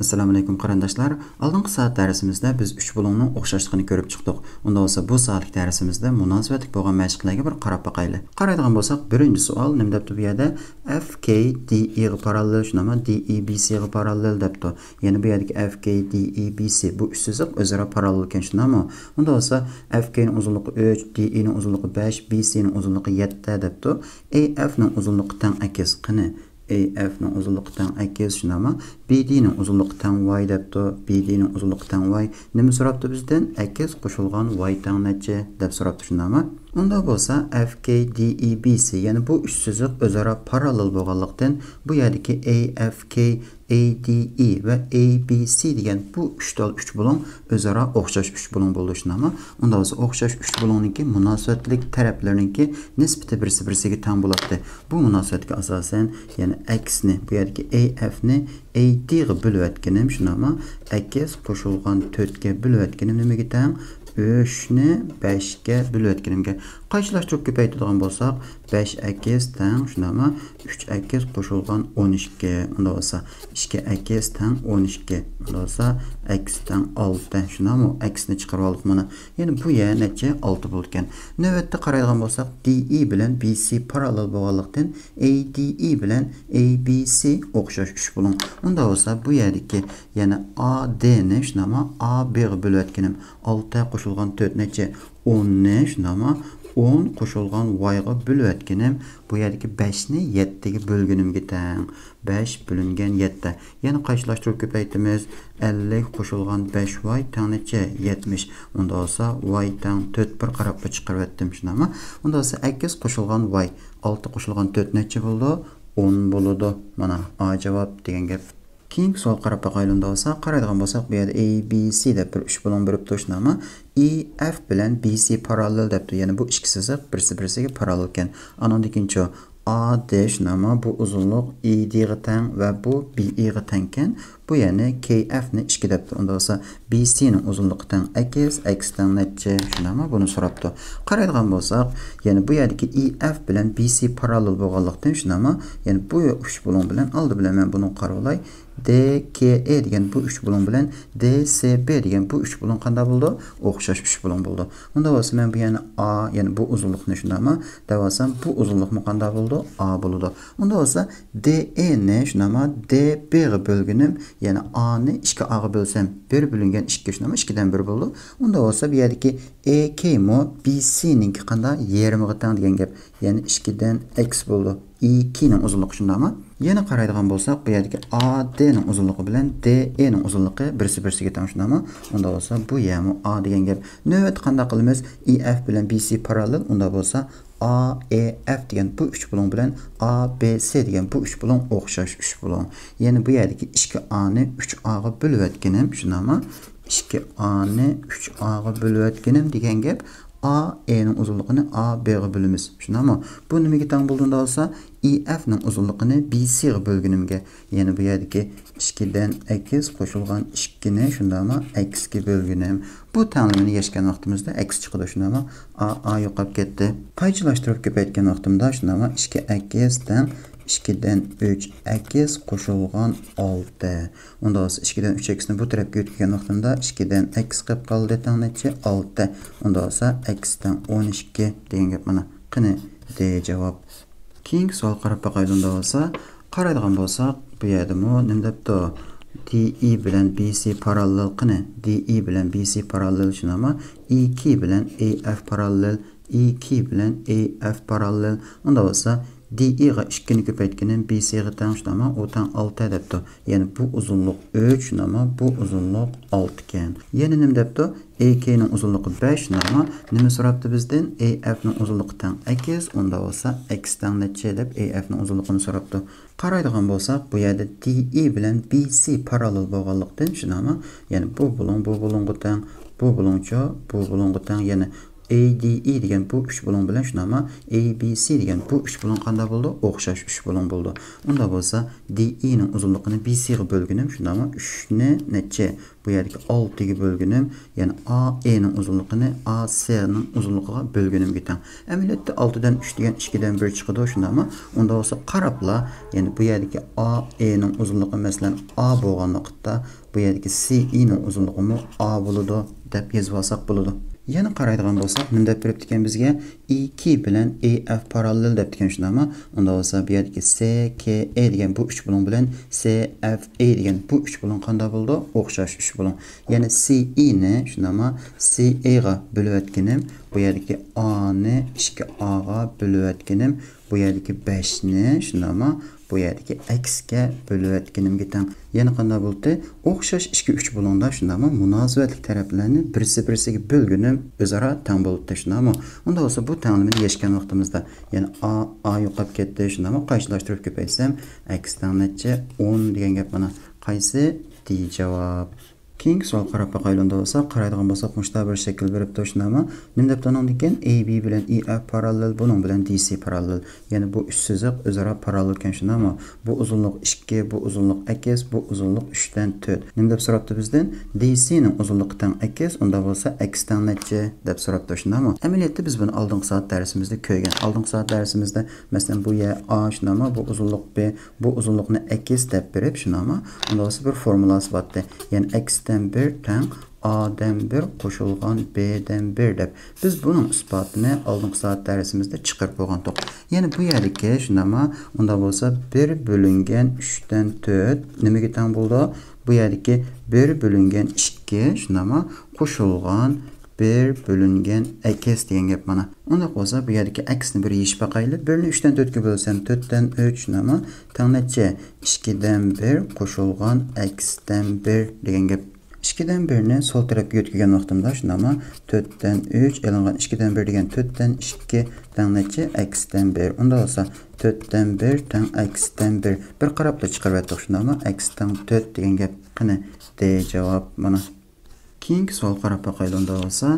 Assalamu alaykum qarindoshlar. Oldingi soat darsimizda biz 3 bo'lumning o'xshashligini ko'rib chiqdik. Unda bo'lsa bu soatlik darsimizda munosabatlik bo'lgan mashqlarga bir qarab boqaylik. Qaraydigan bo'lsak, birinchi savol nima debdi bu yerda? FKDE ga parallel shunama DEBC ga parallel debdi. Ya'ni bu yerdagi FKDEBC bu uch chiziq o'zaro parallel ekan shunami? Unda bo'lsa FK ning uzunligi 3, DE ning uzunligi 5, BC ning uzunligi 7 debdi. AF ning uzunligi teng akiz. Qani AF ning uzunligi teng akiz shunama? BD ning uzunligi teng y debdi. BD ning uzunligi teng y. Nima so'rabdi bizdan? Akiz qo'shilgan y teng necha deb so'rabdi shunama? Unda bo'lsa FKDEBC, ya'ni bu uch chiziq o'zaro parallel bo'lganlikdan bu yerdagi AFK, ADE va ABC degan bu 3 bo'lum o'zaro o'xshash 3 bo'lum bo'ldi shunama. Unda bo'lsa o'xshash 3 bo'lumniki munosabatlik taraflariniki nisbati birisi-birisiga teng bo'ladi. Bu munosabatga asosan, ya'ni aksni, bu yerdagi AF ni AD ga bo'lib o'tganim shunama, akiz qo'shilgan 4 ga bo'lib o'tganim nimaga teng? 3 ni 5 ga bo'lib o'tganimga qaychilashtirib ko'paytiradigan bo'lsak 5 akiz teng shunama 3 akiz qo'shilgan 12. Unda bo'lsa 2 akiz teng 12. Unda bo'lsa akiz teng 6. Shunami? Aksni chiqarib oldik mana. Ya'ni bu yer necha 6 bo'ldi ekan. Navbatda qaraydigan bo'lsak DE bilan BC parallel bo'lganlikdan ADE bilan ABC o'xshash 3 bo'lum. Unda bo'lsa bu yerdagi ya'ni AD ni shunama AB ga bo'lib o'tganim 6 qo'shilgan 4 necha 10 ni shunama 10 qo'shilgan y ga bo'lib o'tganim bu yerdagi 5 ni 7 ga bo'lganimga teng. 5 bo'lingan 7. Ya'ni qaychilashtirib ko'paytimiz 50 qo'shilgan 5y teng necha 70. Unda bo'lsa y teng 4 bir qarabga chiqarib o'tdim shunama. Unda bo'lsa 8 qo'shilgan y 6 qo'shilgan 4 necha bo'ldi? 10 bo'ladi. Mana A javob degan gap. Keyingi savol qarab boqaylik bo'lsa, qaraydigan bo'lsak bu yerda ABC deb bir 3 bo'lum berib turishmi? EF bilan BC parallel debdi. Ya'ni bu ikki chiziq birisi-birisiga parallel ekan. Andan ikkinchi AD shunama bu uzunlik ED ga teng va bu BE ga teng ekan. Bu ya'ni KF ni 2 debdi. Unda bo'lsa BC ning uzunligi teng akiz, x teng necha shunama buni so'rabdi. Qaraydigan bo'lsak, ya'ni bu yerdagi EF bilan BC parallel bo'lganlikdan shunama, ya'ni bu 3 bo'lum bilan oldi bilan men buni qarolay. DKE degan bu 3 bo'lum bilan DCB degan bu 3 bo'lum qanday bo'ldi? O'xshash 3 bo'lum bo'ldi. Unda bo'lsa men bu ya'ni A, ya'ni bu uzunlikni shunama, davasam bu uzunlikmi qanday bo'ldi? A bo'ldi. Unda bo'lsa DE ni shunama DB ga bo'lganim, ya'ni A ni 2 A ga bo'lsam 1 bo'lingan 2 shunama 2 dan 1 bo'ldi. Unda bo'lsa bu yerdagi EK mo BC ninki qanday? Yarmiga teng degan gap. Ya'ni 2 dan x bo'ldi. E2 ning uzunligi shundami? Yana qaraydigan bo'lsak, bu yerdagi AD ning uzunligi bilan DE ning uzunligi birisi-birisiga teng shundami? Unda bo'lsa bu ya'ni A degan gap. Navbat qanday qilamiz? EF bilan BC parallel, unda bo'lsa AEF degan bu 3 bo'lum bilan ABC degan bu 3 bo'lum o'xshash 3 bo'lum. Ya'ni bu yerdagi 2A ni 3A ga bo'lib o'tganim shundami? 2A ni 3A ga bo'lib o'tganim degan gap. A ning uzunligini A B ga bölümüz. Shunami? Bu nimaga teng bo'lganda bo'lsa, EF ning uzunligini BC ga bo'lganimga, ya'ni bu yerdagi 2 dan x qo'shilgan 2 ni shundami? X ga bo'lganim. Bu tenglikni yechgan vaqtimizda x chiqadi shunami? A yo'qolib ketdi. Qaychilashtirib ko'paytgan vaqtimda shunami? 2x dan 2 dan 3 x qo'shilgan 6. Unda bo'lsa 2 dan 3x ni bu tarafga o'tgan vaqtimda 2 dan x qilib qoldi teng necha 6. Unda bo'lsa x dan 12 degan gap mana. Qani D javob. Keyingi savol qarab boqaylik unda bo'lsa, qaraydigan bo'lsak, bu yerda nima debdi? DE bilan BC parallel qani? DE bilan BC parallel shunami? E2 bilan AF parallel, E2 bilan AF parallel. Unda bo'lsa DE ga 2 ni ko'paytganim BC ga teng shunami? O teng 6 debdi. Ya'ni bu uzunlik 3 shunami? Bu uzunlik 6 ekan. Yana nima debdi? AK ning uzunligi 5 shunami? Nima so'rabdi bizdan? AF ning uzunligi teng 8, unda bo'lsa x teng necha deb AF ning uzunligini so'rabdi. Qaraydigan bo'lsak, bu yerda DE bilan BC parallel bo'lganlikdan shunami? Ya'ni bu bo'lum bu bo'lumga teng, bu bo'lumcha bu bo'lumga teng, ya'ni ADE degan bu 3 bo'lim bilan shunama ABC degan bu 3 bo'lim qanday bo'ldi? O'xshash 3 bo'lim bo'ldi. Unda bo'lsa DE ning uzunligini BC ga bo'lgunim shunama 3 ni necha? Bu yerdagi 6 ga bo'lgunim, ya'ni AE ning uzunligini AC ning uzunligiga bo'lgunim ketan. Amaliyotda 6 dan 3 degan 2 dan 1 chiqadi shundami? Unda bo'lsa qarabla, ya'ni bu yerdagi AE ning uzunligi masalan A bo'lgan vaqtda bu yerdagi CE ning uzunligi A bo'ladi deb yozib olsak bo'ladi. Yana qaraydigan bo'lsak, nima deb beribdi ekan bizga? EQ bilan EF parallel deb ekan shundami? Unda bo'lsa bu yerdagi CKE degan bu 3 bo'lim bilan CFE degan bu 3 bo'lim qanday bo'ldi? O'xshash 3 bo'lim. Ya'ni CE ni shundami? CE ga bo'lib o'tganim, bu yerdagi A ni 2A ga bo'lib o'tganim, bu yerdagi 5 ni shundami? Bu yerdagi x'ga bo'lib o'tganimga teng. Yana qanday bo'ldi? O'xshash 2-3 bo'lganda shundami? Munosabatlik taraflarni birisi-birisiga bo'lgunim o'zaro teng bo'ldi shundami? Unda bo'lsa bu tenglikni yechgan vaqtimizda, ya'ni A yo'qolib ketdi shundami? Qaychilashtirib ko'paysam, x teng necha? 10 degan gap mana. Qaysi? D javob. Keyingi savol qarab baqaylik bo'lsa, qaraydigan bo'lsak, mushta bir shakl beribdi shundami? Nima deb tanildi ekan? AB bilan EF parallel, buning bilan DC parallel. Ya'ni bu uch siziq o'zaro parallel ekan shundami? Bu uzunlik 2, bu uzunlik x, bu uzunlik 3 dan 4. Nima deb so'rabdi bizdan? DC ning uzunligi teng x, unda bo'lsa x teng necha deb so'rabdi shundami? Amaliyotda biz buni oldingi soat darsimizda ko'rgan. Oldingi soat darsimizda masalan bu yer A shundami? Bu uzunlik B, bu uzunlikni x deb berib shundami? Unda bo'lsa bir formulasi bor-di. Ya'ni x bir teng A'dan 1 qo'shilgan B'dan 1 deb. Biz buning isbotini oldingi soat darsimizda chiqarib qo'ygandik. Ya'ni bu yerdagi shundami? Unda bo'lsa 1 bo'lingan 3 dan 4 nimaga teng bo'ldi? Bu yerdagi 1 bo'lingan 2 shundami? Qo'shilgan 1 bo'lingan x degan gap mana. Unda bo'lsa bu yerdagi x ni bir yechib baqaylik. 1 ni 3 dan 4 ga bo'lsam 4 dan 3 nima? Teng necha? 2 dan 1 qo'shilgan x dan 1 degan gap. 2 dan 1 ni sol tarafga o'tkazgan vaqtimda shundami? 4 dan 3 elangan 2 dan 1 degan 4 dan 2 teng necha? X dan 1. Unda bo'lsa 4 dan 1 teng x dan 1. Bir qarabda chiqarib o'tdik shundami? X teng 4 degan gap. Qani D javob mana. Keyingi savol qarab baqaylik bo'lsa,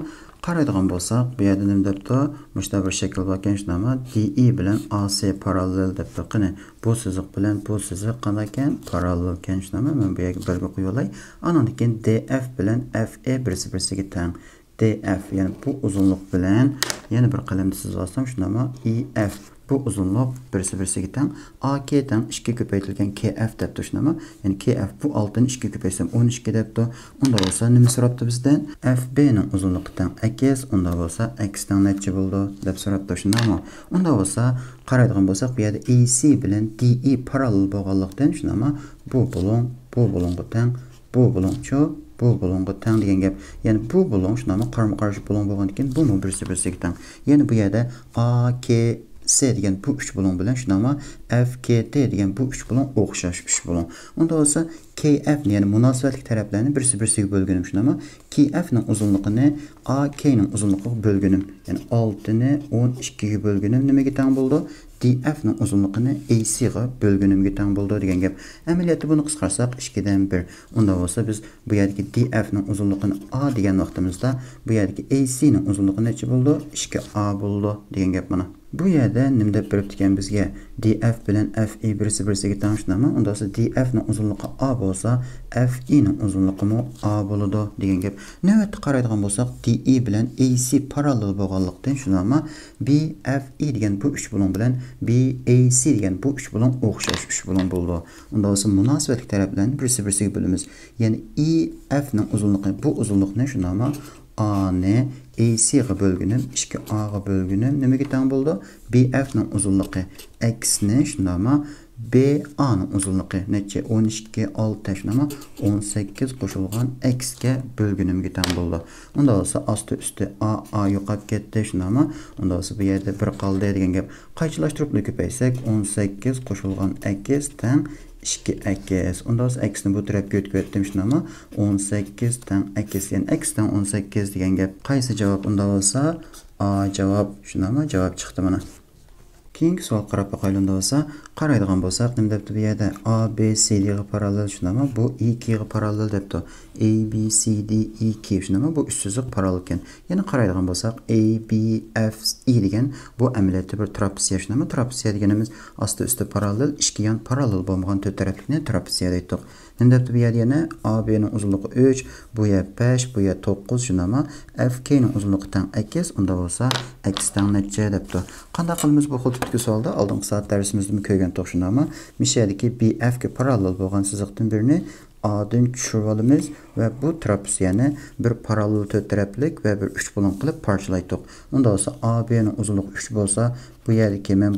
qaraydigan bo'lsak, bu yerda nima debdi? Mushta bir shakl bor ekan shundami? DE bilan AC parallel debdi. Qani bu siziq bilan bu siziq qanday ekan? Parallel ekan shundami? Men bu yerga birga qo'yib olay. Andan keyin DF bilan FE birisi-birisiga teng. DF ya'ni bu uzunlik bilan yana bir qalamda chizib olsam shundami? EF bu uzunlik birisi-birisiga teng. AK teng 2 ko'paytirilgan KF debdi shundami? Ya'ni KF bu 6 ni 2 ko'paysam 12 debdi. Unda bo'lsa nima so'rabdi bizdan? FB ning uzunligi teng x, unda bo'lsa x teng necha bo'ldi deb so'rabdi shundami? Unda bo'lsa qaraydigan bo'lsak, bu yerda AC bilan DE parallel bo'lganlikdan shundami? Bu bo'longa teng, bu bo'lonchi bu bo'longa teng degan gap. Ya'ni bu bo'lon shundami? Qarama-qarshi bo'lon bo'lgandan keyin bu birisi-birisiga teng. Ya'ni bu yerda AK C degan bu 3 bo'lim bilan shunama FKT degan bu 3 bo'lim o'xshash 3 bo'lim. Unda bo'lsa KF ya'ni munosabatlik taraflarni birisi-birisiga bo'lganim shunama KF ning uzunligini AK ning uzunligiga bo'lganim. Ya'ni 6 ni 12 ga bo'lganim nimaga teng bo'ldi? DF ning uzunligini AC ga bo'lganimga teng bo'ldi degan gap. Amaliyotda buni qisqarsak 2 dan 1. Unda bo'lsa biz bu yerdagi DF ning uzunligini A degan vaqtimizda bu yerdagi AC ning uzunligi necha bo'ldi? 2A bo'ldi degan gap mana. Bu yerda nima deb beribdi ekan bizga? DF bilan FE birisi-birisiga teng shundami? Unda bo'lsa DF ning uzunligi A bo'lsa, FE ning uzunligi A bo'ladi degan gap. Navbatda qaraydigan bo'lsak, DE bilan AC parallel bo'lganlikdan shundami? BFE degan bu 3 bo'lim bilan BAC degan bu 3 bo'lim o'xshash 3 bo'lim bo'ldi. Unda bo'lsa munosabatlik taraflarni birisi-birisiga bo'lamiz. Ya'ni EF ning uzunligi bu uzunlikni shundami? A ni AC ga bo'lgunim 2A ga bo'lgunim nimaga teng bo'ldi? BF ning uzunligi x ni shundami? BA ning uzunligi necha? 12 6 shundami? 18 qo'shilgan x ga bo'lgunimga teng bo'ldi. Unda bo'lsa osti usti A yo'qolib ketdi shundami? Unda bo'lsa bu yerda bir qoldi degan gap. Qaychilashtirib ko'paysak 18 qo'shilgan x teng 2x. Unda biz x ni bu tarafga o'tkazdim shundami? 18 teng x, ya'ni x teng 18 degan gap. Qaysi javob unda bo'lsa? A javob shundami? Javob chiqdi mana. Keyingi savol qarab baqaylik bo'lsa, qaraydigan bo'lsak, nima debdi bu yerda A, B, C, D ga parallel shundami? Bu E2 ga parallel debdi. A, B, C, D, E2 shundami? Bu üç sözlük parallel ekan. Yana qaraydigan bo'lsak, A, B, F, E degan bu amaliyotda bir trapeziya shundami? Trapeziya deganimiz osti-usti parallel, ikki yon parallel bo'lmagan to'rt taraflikni trapeziya deydik. Nima debdi bu yerda yana A, B ning uzunligi 3, bu yer 5, bu yer 9 shundami? F, K ning uzunligi teng 2, unda bo'lsa x teng necha debdi. Qanday qilamiz bu xil tipdagi savolda? Oldingi soat darsimizda ko'rgan to'xshundami? Mishadagi BF ga parallel bo'lgan chiziqdan birini A'dan tushirib olamiz ve bu trapeziyani bir parallel to'rt taraflik ve bir üç bulun qilib parchalaydik. Unda olsa AB'nin uzunluğu 3 bo'lsa, bu yerdagi men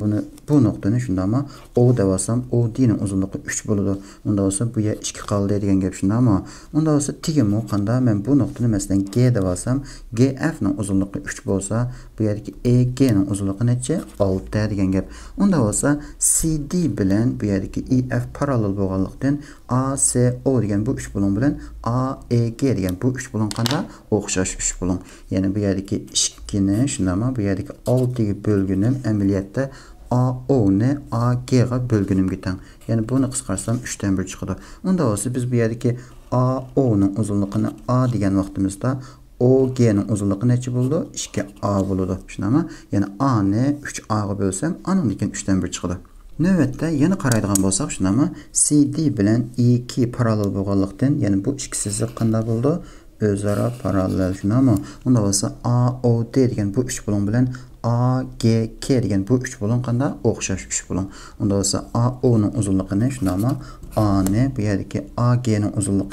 bu nuqtani shundami? O deb olsam, OD'nin uzunluğu 3 bo'ladi. Unda olsa bu yer 2 qoldi degan gap shundami? Unda olsa tegimi qanda men bu nuqtani masalan G deb olsam, GF'nin uzunluğu 3 bo'lsa, bu yerdagi EG'nin uzunluğu necha? 6 degan gap. Unda olsa CD bilan bu yerdagi EF parallel bo'lganlikdan ACO degan bu 3 bulun bilan AEG degan bu 3 bulun qanda o'xshash 3 bulun. Yani bu yerdagi 2ni shundami? Bu yerdagi 6 ga bo'lganim amaliyotda AO ni AG ga bo'lganimga teng. Yani buni qisqarsam 3 dan 1 chiqadi. Unda olsa biz bu yerdagi AO ning uzunligini A degan vaqtimizda OG ning uzunluğu necha bo'ldi? 2A bo'ladi. Shundami? Yani A ni 3A ga bo'lsam, anandikin 3 dan 1 chiqadi. Növbətdə yana qaraydigan bolsaq, shundami? CD bilan E2 parallel bo'lganlikdan, yani bu ikki chiziq qanday bo'ldi? O'zaro parallel shundami? Unda bo'lsa AOD degan bu 3 bulun bilan AGK degan bu 3 bulun qanday o'xshash 3 bulun. Unda bo'lsa AO ning uzunligini shundami? A ni bu yerdagi AG ning uzunluğu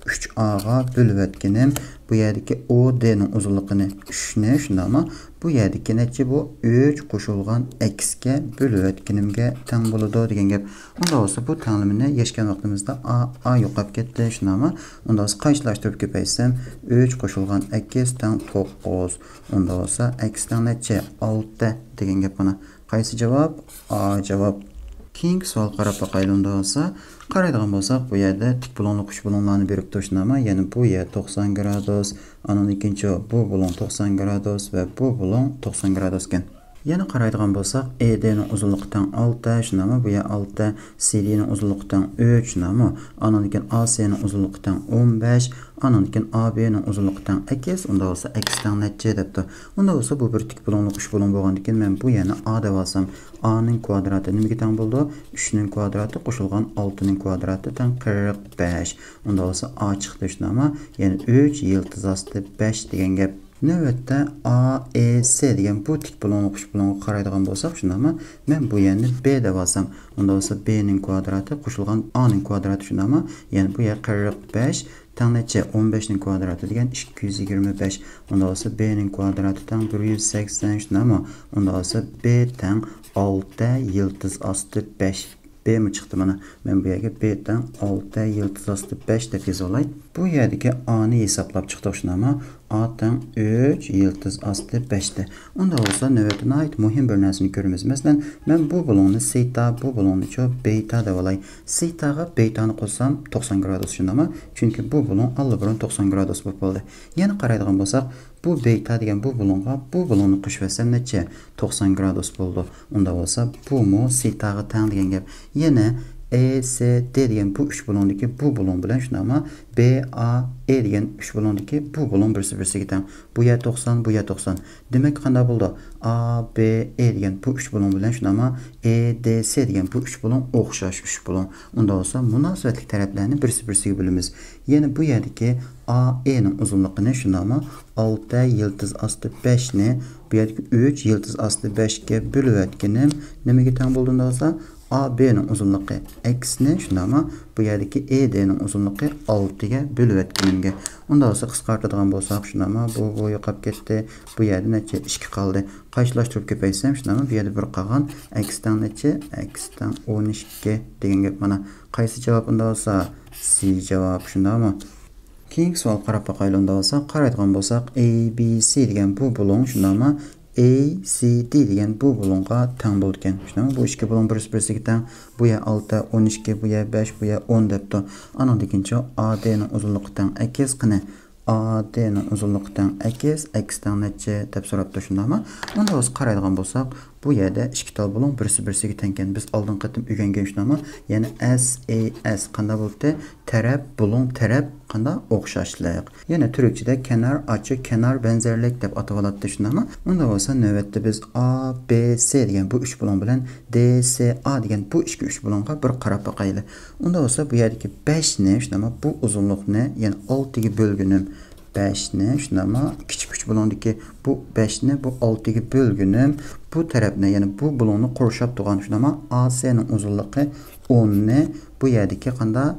3A ga bo'lib o'tganim, bu yerdagi OD ning uzunligini 3 ni shundami? Bu yerdagi necha bu 3 qo'shilgan x ga bo'lib o'tganimga teng bo'ladi degan gap. Unda bo'lsa bu tenglimini yechgan vaqtimizda a yo'qolib ketdi shundami? Unda bo'lsa qaysilashtirib ko'paysam 3 qo'shilgan x teng 9. Unda bo'lsa x teng necha? 6 degan gap mana. Qaysi javob? A javob. Keyingi savol qarab baqaylik unda bo'lsa, qaraydigan bo'lsak, bu yerda tik bulunli uch bulunlarni berib turishnaman. Ya'ni bu yer 90 gradus, anan ikkinchi bu bulun 90 gradus ve bu bulun 90 gradus ekan. Yana qaraydigan bo'lsak, ED ning uzunluğu teng 6, shundami? Bu yer 6, CD ning uzunluğu teng 3, shundami? Anan keyin AC ning uzunluğu teng 15, anan keyin AB ning uzunluğu teng 2, unda bo'lsa x teng necha debdi. Unda bo'lsa bu bir tik bulunli 3 bulun bo'lgandan keyin men bu yerni A deb olsam, A ning kvadrati nimaga teng bo'ldi? 3 ning kvadrati qo'shilgan 6 ning kvadrati teng 45. Unda bo'lsa A chiqdi shundami? Ya'ni 3 yildiz osti 5 degan gap. Növbətdə AEC degan bu tik bulunli 3 bulunga qaraydigan bo'lsak, shundami? Men bu yerni B deb olsam, unda bo'lsa B ning kvadrati qo'shilgan A ning kvadrati shundami? Ya'ni bu yer 45 teng necha? 15 ning kvadrati degan 225. Unda bo'lsa B ning kvadrati teng 180 shundami? Unda bo'lsa B teng 6 yildiz osti 5. B mi çıktı bana? Ben bu yerge B'den 6 yıldız astı 5 deb yazolay. Bu yerdeki A'ni hesaplap çıktı şunama. A'dan 3 yıldız astı 5'te. Onda olsa növbetine ait mühim bir nərsini görürüz. Məsələn, mən bu bulunu seyta, bu bulunu çox beyta deb olay. Seytağa beytanı qoysam 90 gradus şunama. Çünki bu bulun allıbırın 90 gradus bo'ldi. Yəni qaraydigan bolsaq, bu beyta degan bu bulunğa bu bulunu qo'shib versam necha? 90 gradus bo'ldi. Unda bo'lsa, bu mu seytağa teng degan gap. Yana ECD degan bu 3 bulundaki bu bulun bilan shunama BAE degan 3 bulundaki bu bulun birisi-birisiga teng. Bu yer 90, bu yer 90. Demek qanday bo'ldi? ABE degan bu 3 bulun bilan shunama EDC degan bu 3 bulun o'xshash 3 bulun. Unda bo'lsa munosabatlik taraflarni birisi-birisiga bo'lamiz. Yana bu yerdagi AE ning uzunligini shunama 6 yıldız astı 5 ni bu yerdagi 3 yıldız astı 5 ga bo'lib o'tganim nimaga teng bo'ldi bo'lsa? AB'nin uzunluğu x ne shundami? Bu yerdagi ED'nin uzunluğu 6 ga bo'lib o'tganimga. Unda olsa qisqartiradigan bo'lsak, shundami? Bu yo'qolib ketdi. Bu yerda necha 2 qoldi. Qaysilashtirib ko'paysam, shundami? Bu yerda 1 qolgan. X dan necha? X dan 12 degan gap mana. Qaysi javob unda olsa? C javob shundami? Keyingi savol qarab baqaylik unda olsa, qaraydigan bo'lsak, ABC degan bu bulun shundami? ACD degan bu bulunga teng bo'ldi ekan. Shundami? Bu ikki bulun birisi-birisiga teng. Bu yer 6, 12, bu yer 5, bu yer 10 debdi. Ana dekincha AD ning uzunluğu teng 2 qani. AD ning uzunluğu teng 2, x teng necha deb so'rabdi shundami? Unda o'zi qaraydigan bo'lsak, Bu yerda ikki tal bulun birisi-birisiga tengken. Biz oldin qatim o'rgangan shunami, ya'ni SAS qanday bo'ldi? Taraf, bulun, taraf qanday o'xshashlik. Yana turkchada kenar, ochiq, kenar benzerlik deb atavaladi shunami. Unda bo'lsa navbatda biz A, B, C degan bu 3 bulun bilan D, C, A degan bu ikki 3 bulunga bir qarab baqayli. Unda bo'lsa bu yerdagi 5 ni shunami, bu uzunlikni, ya'ni 6 ga bo'lgunim 5 ni shunami, kichik 3 bulundagi bu 5 ni bu 6 ga bo'lgunim bu tarafni, ya'ni bu bulunni qurshab turgan shunami, AC ning uzunligi 10 ni bu yerdagi qanday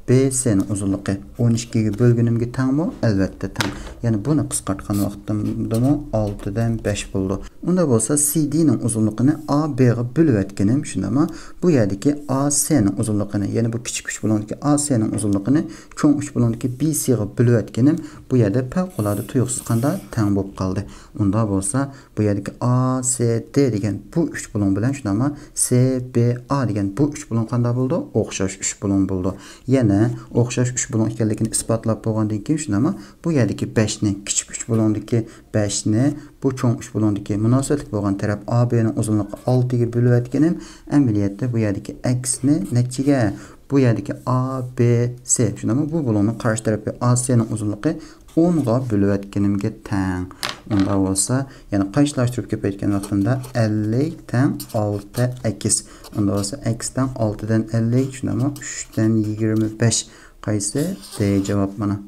BC'nin uzunluğu 12 ga bölgünümge tengmi? Albatta teng. Yani bunu qisqartgan vaqtimda 6 dan 5 bo'ldi. Unda bo'lsa CD'nin uzunluğunu AB'ga bölüp etkenim shundami? Bu yerdagi AC'nin uzunluğunu, yani bu kichik 3 bulundagi AC'nin uzunluğunu cho'ng 3 bulundagi BC'ga bölüp etkenim. Bu yerda favqulodda tuyuqsiz qanday teng bo'lib qoldi. Unda bo'lsa bu yerdagi ACD degan bu 3 bulun bilan shundami? CBA degan bu 3 bulun qanday bo'ldi? O'xshash 3 bulun bo'ldi. Yana o'xshash 3 bulun ekanligini isbotlab bo'lgandan keyin shundami, bu yerdagi 5 ni kichik 3 bulundagi 5 ni bu cho'ng 3 bulundagi munosabatlik bo'lgan taraf AB ning uzunligi 6 ga bo'lib etganim, amaliyotda bu yerdagi x ni nechiga? Bu yerdagi ABC shundami, bu bulunning qarshi tarafi AC ning uzunligi 10 ga bo'lib etganimga teng. Unda bo'lsa, ya'ni qaysilashtirib ko'paytgan vaqtimda 50 teng 6x. Unda bo'lsa x dan 6 dan 50 shundami, 3 dan 25 qaysi? D javob mana.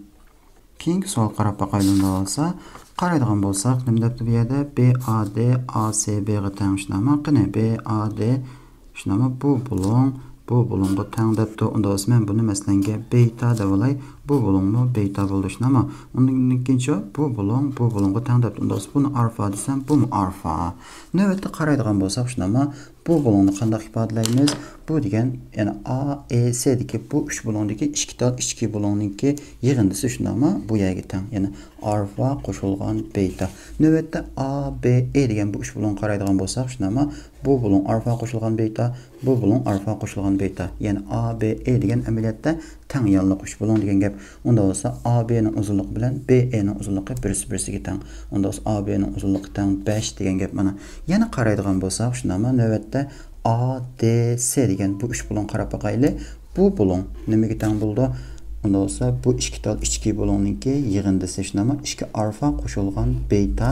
Keyingi savol qarab baqaylik bo'lsa, qaraydigan bo'lsak, nima debdi bu yerda? BAD ACB ga teng shundami? Qani BAD shundami, bu bulunga teng debdi. Unda bo'lsa men buni masalanga beta deb olay. Bu bulunmu beta bo'ldi shundami? Undan ikkinchi bu bulunga teng debdi. Unda bo'lsa buni alfa desam, bu mu alfa. Navbatda qaraydigan bo'lsak shundami, bu bulunni qanday ifodalaymiz? Bu degan, ya'ni AEC deki bu 3 bulundagi ikki tal ichki bulunninki yig'indisi shundami? Bu yerga teng. Ya'ni alfa qo'shilgan beta. Navbatda ABE degan bu 3 bulun qaraydigan bo'lsak shundami? Bu bulun alfa qo'shilgan beta, bu bulun alfa qo'shilgan beta. Ya'ni ABE degan amaliyotda teng yonliq 3 bulun degan gap. Unda bo'lsa AB ning uzunligi bilan BE ning uzunligi birisi-birisiga teng. Unda bo'lsa AB ning uzunligi teng 5 degan gap mana. Yana qaraydigan bo'lsak shundami? Navbatda ADC degan bu 3 bulun qarab baqayli. Bu bulun nimaga teng bo'ldi? Unda bo'lsa bu ikki tal ichki bulunninki yig'indisi shundami? 2 alfa qo'shilgan beta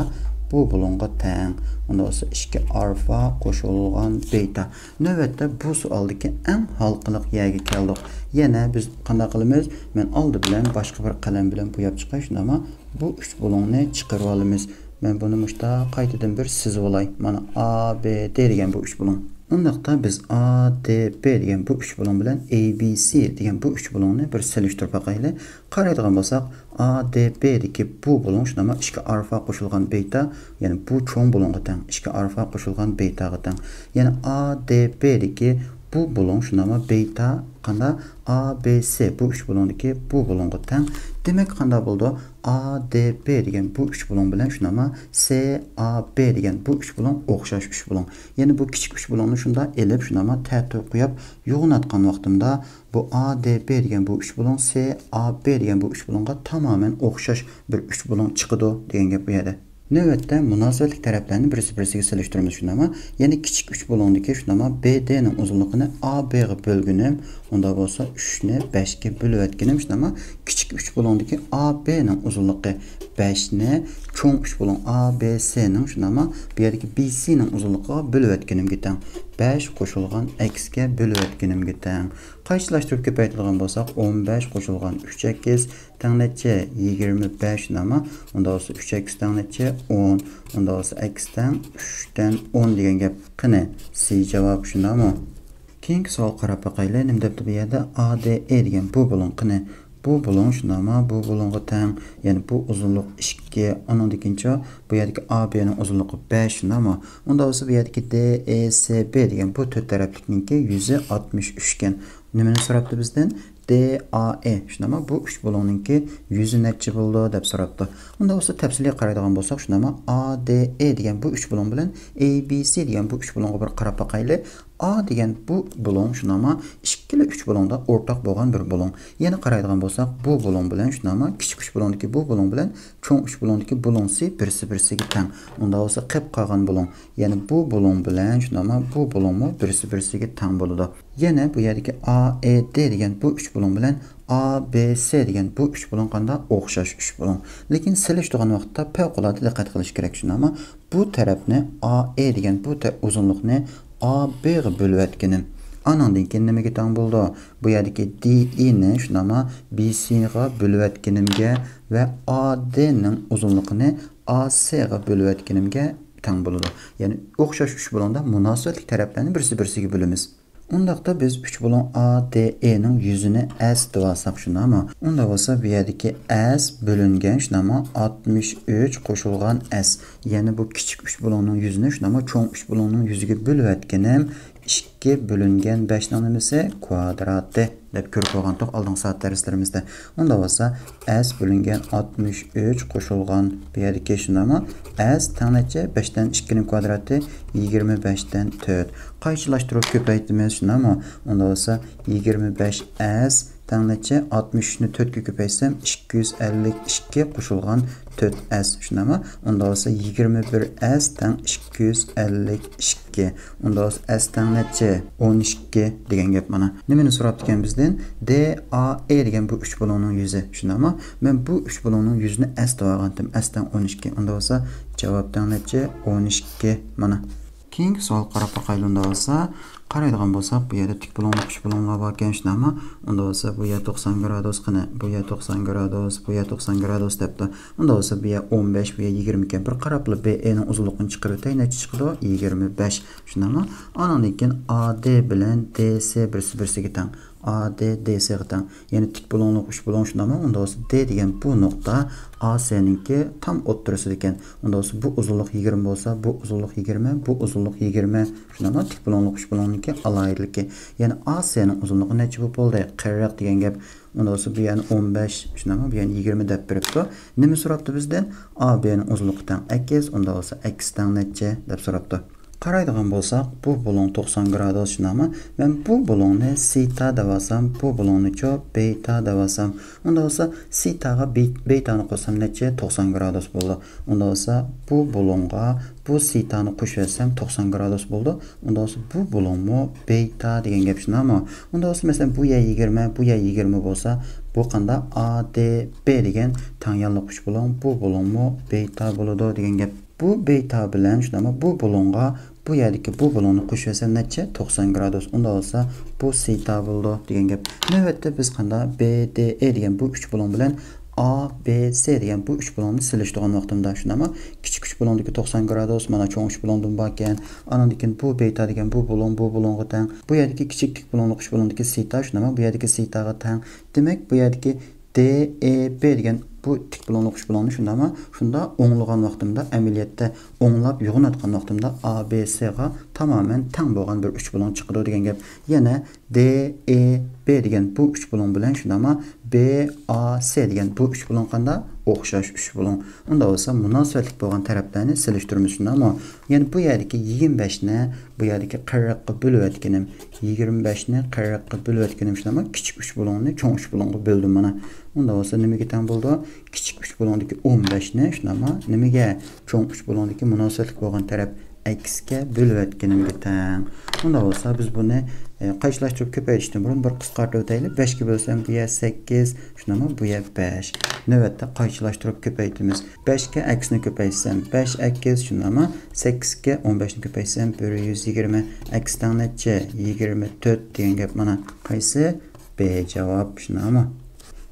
bu bulunga teng. Unda bo'lsa 2 alfa qo'shilgan beta. Navbatda bu savoldagi eng halqiliq yerga keldik. Yana biz qanday qilamiz? Men oldi bilan boshqa bir qalam bilan bo'yab chiqay shundami? Bu 3 bulunni chiqarib olamiz. Men buni mushta qaytadan bir sizib olay. Mana ABD degan bu 3 bulun. Undaqda biz ADB degan bu 3 bulun bilan ABC degan bu 3 bulunni bir selishtirib baqayli. Qaraydigan bo'lsak, ADB deki bu bulun shunami 2 alfa qo'shilgan beta, ya'ni bu cho'ng bulunga teng. 2 alfa qo'shilgan betaga teng. Ya'ni ADB deki bu bulun shunami beta qanda ABC bu 3 bulundagi bu bulunga teng. Demak qanday bo'ldi? ADB degan bu 3 bulun bilan shunami CAB degan bu 3 bulun o'xshash 3 bulun. Ya'ni bu kichik 3 bulunni shunda elib shunami ta'tir qo'yib yo'g'natgan vaqtimda bu ADB degan bu 3 bulun CAB degan bu 3 bulunga tamamen o'xshash bir 3 bulun chiqadi degan gap bu yerda. Navbatda munosabatlik taraflarni birisi-birisiga solishtiramiz shundami? Ya'ni kichik 3 bulundagi shundami BD ning uzunligini AB ga bo'lgunim, unda bo'lsa 3 ni 5 ga bo'lib etganim shundami? Kichik 3 bulundagi AB ning uzunligi 5 ni cho'ng 3 bulun ABC ning shundami? Bu yerdagi BC ning uzunligiga bo'lib etganimga teng. 5 qo'shilgan x ga bo'lib etganimga teng. Qaysilashtirib ko'paytirgan bo'lsak 15 qo'shilgan 3x teng necha? 25 nima? Unda bo'lsa 3x teng necha? 10. Unda bo'lsa x teng 3 dan 10 degan gap. Qani C javob shundami? Keyingi savol qarab baqaylik. Nima debdi bu yerda? ADE degan bu bulun qani? Bu bulun shundami? Bu bulunga teng. Ya'ni bu uzunlik 2, onun ikinchi bu yerdagi AB ning uzunligi 5 shundami? Unda bo'lsa bu yerdagi DECB degan bu to'rt taraflikninki 163 ekan. Nimani so'rabdi bizdan? DAE shundami? Bu 3 bulunninki 100 necha bo'ldi deb so'rabdi. Unda bo'lsa tafsiliy qaraydigan bo'lsak shundami? ADE degan bu 3 bulun bilan ABC degan bu 3 bulunga bir qarab baqaylik. A degan bu bulon şunama 2 ile 3 bulonda ortak bo'lgan bir bulon. Yana qaraydigan bo'lsak, bu bulon bilan şunama kichik 3 bulondagi bu bulon bilan cho'ng 3 bulondagi bulonsi birisiga teng. Unda bo'lsa qilib qolgan bulon. Ya'ni bu bulon bilan şunama bu bulonmo birisiga teng bo'ladi. Yana bu yerdagi A, E, D degan bu 3 bulon bilan A, B, C degan bu 3 bulon qanda o'xshash 3 bulon. Lekin silishtirgan vaqtda favqulodda diqqat qilish kerak şunama. Bu tarafni A, E degan bu uzunlikni A, B'ga bölüp etkinim. Anandan keyin nimaga teng bo'ldi? Bu yerdagi DE ni shunama BC'ga bölüp etkinimga va AD'ning uzunligini AC'ga bölüp etkinimga teng bo'ladi. Ya'ni o'xshash 3 bulonda munosabatli taraflarni birisiga bölemiz. Undaqda biz 3 bulon ADE'ning yüzünü S deb olsak shunama. Unda bo'lsa bu yerdagi S bölüngen shunama 63 qo'shilgan S. Ya'ni bu kichik 3 bulonning yüzünü shunama cho'ng 3 bulonning yuziga bölüp etkinim. 2 bölüngen 5 nimasi kvadrati deb ko'rib olgandik oldingi soat darslarimizda. Unda bo'lsa S bölüngen 63 qo'shilgan bu yerdagi shunama S tanacha 5 dan 2 ning kvadrati 25 dan 4. Qaychilashtirib ko'paytimiz shunama. Unda bo'lsa 25 S tanacha 63 ni 4 ga ko'paysam 252 qo'shilgan 4S shunama. Unda bo'lsa 21S tang 252. Unda bo'lsa S tanacha 12 degan gap mana. Nimani so'rab ekan bizdan? DAE degan bu 3 bulonning yuzi shunama. Men bu 3 bulonning yuzini S deb olgandim. S dan 12. Unda bo'lsa javob tanacha 12 mana. Keyingi savol qarab boqaylik. Unda bo'lsa qaraydigan bo'lsak, bu yerda tik bulonli 3 bulonlar bor ekan shunama. Unda bo'lsa bu yer 90 gradus qani, bu yer 90 gradus, bu yer 90 gradus debdi. Unda bo'lsa bu yer 15, bu yer 20 ekan. Bir qarabli BE ning uzunligini chiqarib o'tay, necha chiqdi? 25 shunama. Andan keyin AD bilan DC birisiga teng. AD DC ga teng. Ya'ni tik bulonli 3 bulon shunama. Unda bo'lsa D degan bu nuqta AC ninki tam o'ttirisida ekan. Unda bo'lsa bu uzunlik 20 bo'lsa, bu uzunlik 20, bu uzunlik 20 shunama tik bulonli 3 bulonniki alayirligi. Ya'ni AC ning uzunligi necha bo'ldi? 40 degan gap. Unda bo'lsa bu yani 15 shunama, bu yani 20 deb beribdi. Nima so'rabdi bizdan? AB ning uzunligi teng 8, unda bo'lsa x teng necha deb so'rabdi. Qaraydigan bo'lsak, bu bulon 90 gradus shunama. Men bu bulonni sita deb olsam, bu bulonni beta deb olsam, unda bo'lsa sitaga betani qo'shsam necha 90 gradus bo'ldi. Unda bo'lsa bu bulonga bu sitani qo'shib etsam 90 gradus bo'ldi. Unda bo'lsa bu bulonmo beta degan gap shunama. Unda bo'lsa masalan bu yer 20, bu yer 20 bo'lsa, bu qanda ADB degan teng yanliq 3 bulon, bu bulonmo beta bo'ladi degan gap. Bu beta bilan shunama bu bulonga bu yerdagi bu bulonni qo'shib etsam necha 90 gradus. Unda bo'lsa bu sita bo'ldi degan gap. Navbatda biz qanda BDE degan bu 3 bulon bilan ABC degan bu 3 bulonni silishtirgan vaqtimda shunama kichik 3 bulondagi 90 gradus mana cho'ng 3 bulondan bor ekan. Andan keyin bu beta degan bu bulonga teng. Bu yerdagi kichik tik bulonli 3 bulondagi sita shunama bu yerdagi sitaga teng. Demak bu yerdagi DEB degan bu tik bulonli 3 bulonni shunda o'nglagan vaqtimda amaliyotda o'nglab yo'g'inatgan vaqtimda ABC ga tamamen teng bo'lgan bir 3 bulon chiqadi degan gap. Yana DEB degan bu 3 bulon bilan shundama BAC degan bu 3 bulon qanda o'xshash 3 bulon. Unda bo'lsa munosabatlik bo'lgan taraflarni silishtiramiz shundama. Ya'ni bu yerdagi 25 ni bu yerdagi 40 ga bo'lib etganim, 25 ni 40 ga bo'lib etganim shundama kichik 3 bulonni cho'ng 3 bulonga bo'ldim mana. Unda bo'lsa nimaga teng bo'ldi? Kichik 3 bulondagi 15 ni shunama nimaga cho'ng 3 bulondagi munosabatlik bo'lgan taraf x ga bo'lib etganimga teng. Unda bo'lsa biz buni qaychilashtirib ko'paytirishdan burun bir qisqartirib o'taylik. 5 ga bo'lsam bu yer 8, shunama bu yer 5. Navbatda qaychilashtirib ko'paytiramiz. 5 ga x ni ko'paytsam 5 8 shunama 8 ga 15 ni ko'paytsam 120 x teng necha 24 degan gap mana. Qaysi? B javob shunama.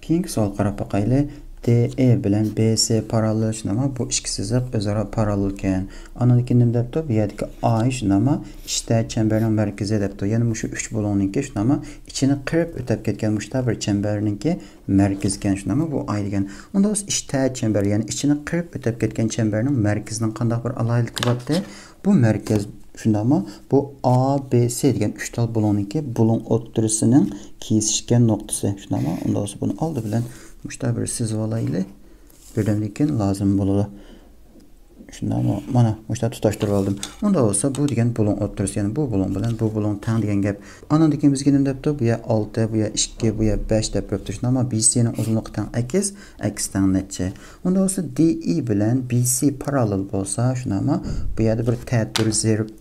Keyingi savol qarab boqaylik. DE bilan BC parallel shunama bu ikki chiziq o'zaro parallel ekan. Andan keyin nima debdi? Bu yerdagi A shunama ishda chambarning markazi debdi. Ya'ni shu 3 bulonningki shunama ichini qirib o'tib ketgan mushta bir chambarningki markaz ekan shunama bu A degan. Unda o'z ishda chambar ya'ni ichini qirib o'tib ketgan chambarning markazining qanday bir alohidligi borda? Bu markaz shundama bu ABC degan 3 tal bulonningki bulon o'ttirisining kesishgan nuqtasi shundama. Unda o'z buni oldi bilan mushta bir sizib olaylik. Birdamlikkin lazım bo'ladi. Şunda mana muşta tutaştırıp aldım. Onda olsa bu degen bulun o'ttirisi, yani bu bulun bilan bu bulun teng degan gap. Anan degen bizga nima depti? Bu ya 6, bu ya 2, bu ya 5 deb beribdi. Shunda ama BC'ning uzunluğu teng x, x teng necha. Onda olsa DE bilan BC parallel bo'lsa, shunda ama bu yerda bir tadbir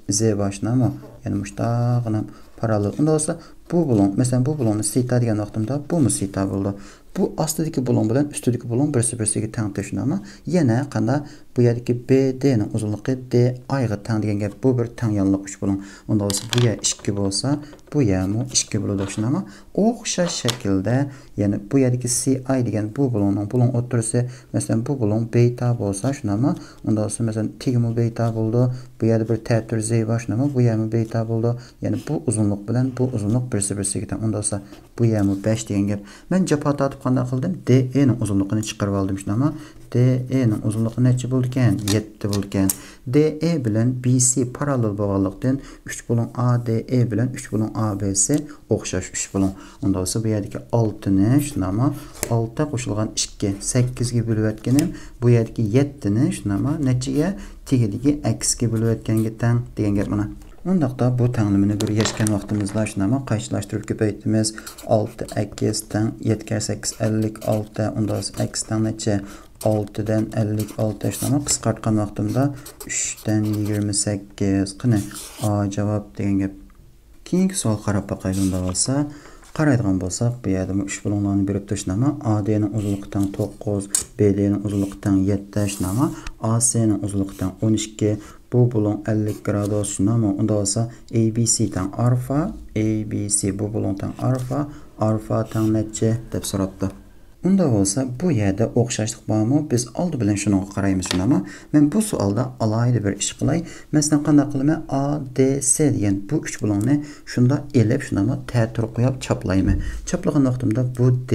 z başına ama yani muştaqına parallel. Onda olsa bu bulun, mesela bu bulunni sita degan vaqtimda bu mu sita bo'ldi? Bu astidagi bulun bilan ustidagi bulun birisi-birisiga teng tashina ama yana qanda bu yerdagi BD'ning uzunluğu DA'ga teng degan gap. Bu bir teng yonliq 3 bulun. Unda olsa bu ya 2 bo'lsa, bu ya mu 2 bo'ladi shuna ama o'xshash shaklda, yani bu yerdagi CI degan bu bulunning bulun o'ttirisi, mesela bu bulun beta bo'lsa, shuna ama unda olsa mesela tegmi beta bo'ldi. Bu yerda bir ta'tir z bor, shuna ama bu yermi beta bo'ldi. Yani bu uzunluq bilan bu uzunluq birisi-birisiga teng. Unda olsa bu yermi 5 degan gap. Men japa tatib qanday qildim? DE'ning uzunluğunu chiqarib oldim shuna ama DE'ning uzunluğu necha bo'ldi ekan? 7 bo'ldi ekan. DE bilan BC parallel bo'lganlikdan 3 bulun ADE bilan 3 bulun ABC o'xshash 3 bulun. Unda olsa bu yerdagi 6 ni shuna ama 6 qo'shilgan 2 8 ga bo'lib o'tganim, bu yerdagi 7 ni shuna ama nechaga? Tegidagi x ga bo'lib o'tganga teng degan gap mana. Undaqda bu tenglimini bir yashgan vaqtimizda shuna ama qaychilashtirib ko'paytimiz. 6x teng 7 kere 8 56. Unda x teng necha? 6'dan 56 shuna ama qisqartgan vaqtimda 3'dan 28. Qani A javob degan gap. Keyingi savol qarab boqaylik. Unda bo'lsa, qaraydigan bo'lsak, bu yerda 3 bulunlarni berib turishni ama AD'ning uzunluğu teng 9, BD'ning uzunluğu teng 7 shuna ama AC'ning uzunluğu teng 12. Bu bulun 50 gradus shuna ama unda olsa ABC teng alfa, ABC bu bulun teng alfa, alfa teng necha deb so'rabdi. Unda olsa bu yerda o'xshashlik bormi? Biz oldi bilan shuni qaraymiz shuni ama men bu savolda alayda bir ish qilay. Masalan, qanday qilaman? ADC degan bu 3 bulunni shunda elib shuni ama ta'tir qo'yib chaplayman. Chaplagan vaqtimda bu D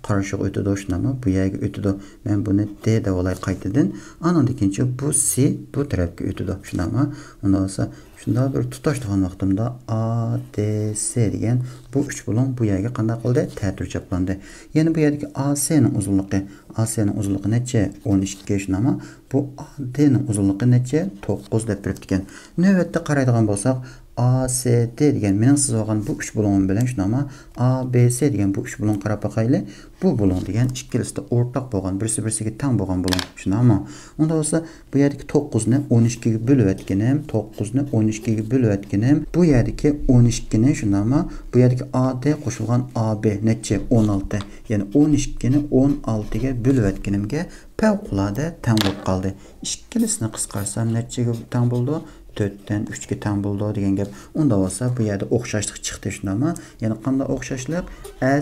qarshi o'tadi shuni ama bu yerga o'tadi. Men buni D deb olay qaytadan. Anan ikinchi bu C bu tarafga o'tadi shuni ama unda olsa shunda bir tutashtirgan vaqtimda ADC degan bu 3 bulun bu yerga qanday qildi? Ta'tir chaplandi. Ya'ni bu yerdagi AC'ning uzunluğu necha? 12 shuna ama bu AD'ning uzunluğu necha? 9 deb beribdi ekan. Navbatda qaraydigan bo'lsak, ACD degan mening siz olgan bu 3 bulun bilan shuna ama ABC degan bu 3 bulun qarab boqaylik. Bu bulun degan ikkilisida o'rtaq bo'lgan, birisi-birisiga teng bo'lgan bulun. Shuna ama unda bo'lsa bu yerdagi 9 ni 12 ga bo'lib o'tganim, 9 ni 12 ga bo'lib o'tganim, bu yerdagi 12 ni shuna ama bu yerdagi AD qo'shilgan AB necha? 16. Ya'ni 12 ni 16 ga bo'lib o'tganimga favqulodda teng bo'lib qoldi. Ikkilisini qisqarsam nechaga teng bo'ldi? 4'ten 3'ga teng bo'ldi degan gap. Unda bo'lsa bu yerda o'xshashlik chiqdi shunda ama, ya'ni qanday o'xshashlik?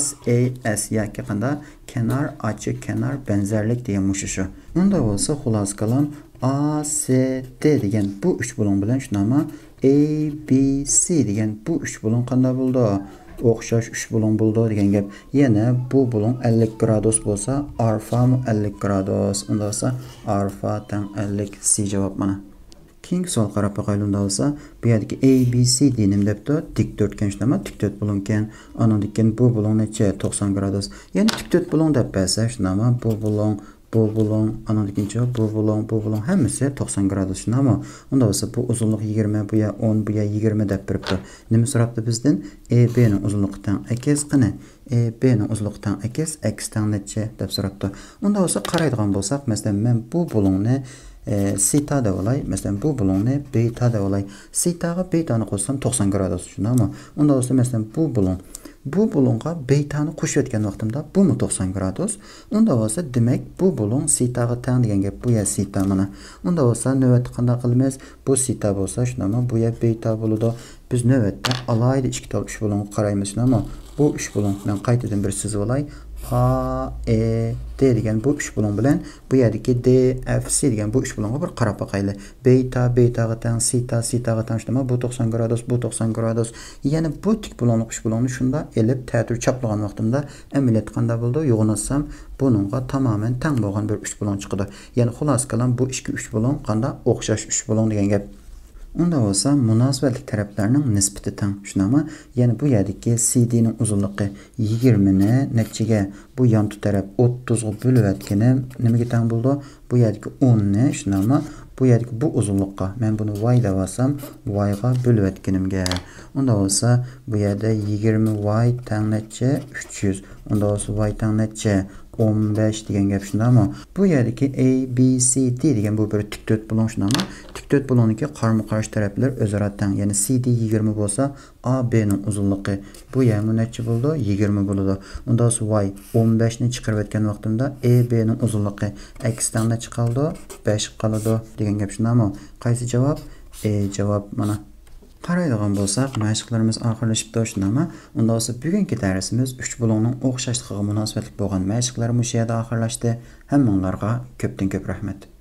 SAS yoki qanday kenar ochiq kenar benzerlik degan mushu. Unda bo'lsa xulosa qalam ACD degan bu 3 bulun bilan shunda ama ABC degan bu 3 bulun qanday bo'ldi? O'xshash 3 bulun bo'ldi degan gap. Yana bu bulun 50 gradus bo'lsa, alfa mı 50 gradus? Unda bo'lsa alfa teng 50 C javob mana. Keyingi savol qarab boqaylik. Unda bo'lsa, bu yerdagi ABCD nima debdi? Dikto'rtkan shuna ama dikto't bulunkan. Anan degan bu bulun necha? 90 gradus. Ya'ni dikto't bulun deb bersa shuna ama bu bulun, anan ikinchi bu bulun hammasi 90 gradus shuna ama unda bo'lsa bu uzunluq 20, bu ya 10, bu ya 20 deb beribdi. Nima so'rabdi bizdan? EB'ning uzunluğu teng x qani? EB'ning uzunluğu teng x teng necha deb so'rabdi. Unda bo'lsa qaraydigan bo'lsak, masalan men bu bulunni sita da olay. Mesela bu bulunni beta da olay. Sitaga betani qo'shsam 90 gradus shuna ama unda bo'lsa mesela bu bulunga betani qo'shib o'tgan vaqtimda bu mu 90 gradus? Unda bo'lsa demak bu bulun sitaga teng degan gap. Bu ya sita mana. Unda bo'lsa navbatda qanday qilamiz? Bu sita bo'lsa shuna ama bu ya beta bo'ladi. Biz navbatda alayda 2 tal 3 bulunga qaraymiz shuna ama bu 3 bulun men qaytadan bir siz olay. A, E, D degan bu 3 bulun bilan bu yerdagi D, F, C degan bu 3 bulunga bir qarab boqaylik. Betaga teng, sitaga teng shunda bu 90 gradus, bu 90 gradus. Ya'ni bu tik bulunliq 3 bulunni shunda elib ta'tir chaplagan vaqtimda amaliyat qanday bo'ldi? Yo'g'inatsam buningga tamoman teng bo'lgan bir 3 bulun chiqdi. Ya'ni xulosa qalam bu 2-3 bulun qanday o'xshash 3 bulun degan gap. Unda bo'lsa munosabatli taraflarning nisbati teng shuna ama ya'ni bu yerdagi CD'ning uzunluğu 20 ni nechaga? Bu yon taraf 30 ga bo'lib o'tgani nimaga teng bo'ldi? Bu yerdagi 10 ni shuna ama bu yerdeki bu uzunluqqa men bunu y deb alsam, y-ga bölüp etkinimge. Onda olsa bu yerde 20y teng neçe 300. Onda olsa y teng neçe 15 degan gap shunda, ammo bu yerdeki A, B, C, D degan bu bir tikdört bulon shunda, ammo tikdört bulonniki qarama-qarshi taraflar o'zaro teng. Ya'ni CD 20 bo'lsa, A, B'ning uzunluğu bu yermi neçe bo'ldi? 20 bo'ladi. Unda olsa y 15 ni chiqarib etgan vaqtimda A, B'ning uzunluğu aksidan neçe qoldi? 5 qoladi degan gap shunda, ammo qaysi javob? Javob mana. Qaraydigan bo'lsak, mashqlarimiz oxirlashib turishdi-mi? Unda olsa bugungi darsimiz 3 bulonning o'xshashligiga munosabatli bo'lgan mashqlar mush yerda oxirlashdi. Hammanglarga ko'pdan ko'p rahmat.